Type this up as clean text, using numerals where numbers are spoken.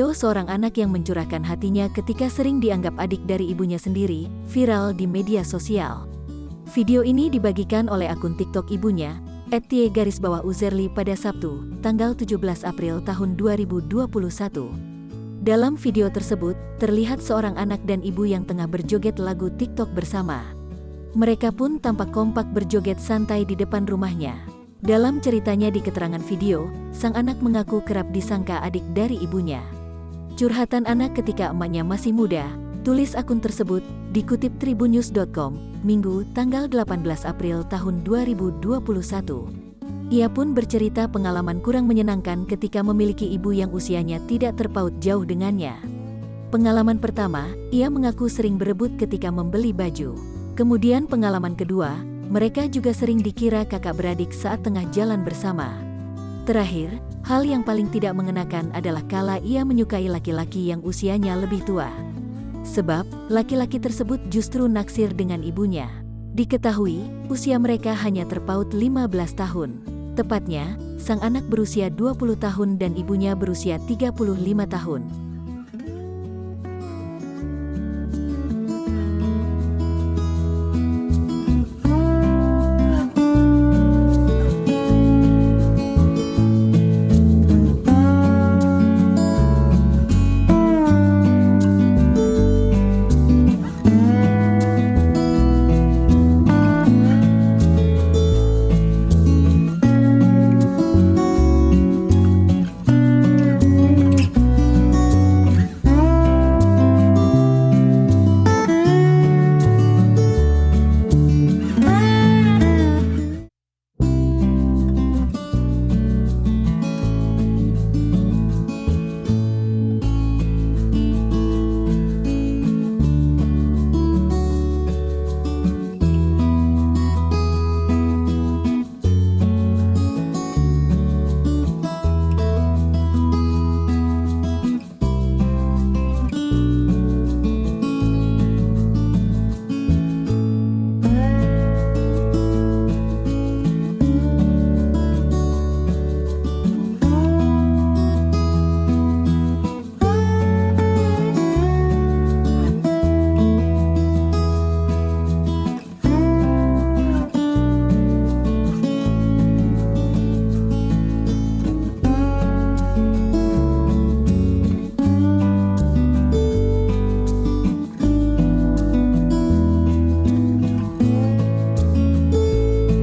Video seorang anak yang mencurahkan hatinya ketika sering dianggap adik dari ibunya sendiri, viral di media sosial. Video ini dibagikan oleh akun TikTok ibunya, @tie_uzerli pada Sabtu, tanggal 17 April tahun 2021. Dalam video tersebut, terlihat seorang anak dan ibu yang tengah berjoget lagu TikTok bersama. Mereka pun tampak kompak berjoget santai di depan rumahnya. Dalam ceritanya di keterangan video, sang anak mengaku kerap disangka adik dari ibunya. Curhatan anak ketika emaknya masih muda, tulis akun tersebut, dikutip tribunnews.com, Minggu, tanggal 18 April tahun 2021. Ia pun bercerita pengalaman kurang menyenangkan ketika memiliki ibu yang usianya tidak terpaut jauh dengannya. Pengalaman pertama, ia mengaku sering berebut ketika membeli baju. Kemudian pengalaman kedua, mereka juga sering dikira kakak beradik saat tengah jalan bersama. Terakhir, hal yang paling tidak mengenakan adalah kala ia menyukai laki-laki yang usianya lebih tua. Sebab, laki-laki tersebut justru naksir dengan ibunya. Diketahui, usia mereka hanya terpaut 15 tahun. Tepatnya, sang anak berusia 20 tahun dan ibunya berusia 35 tahun.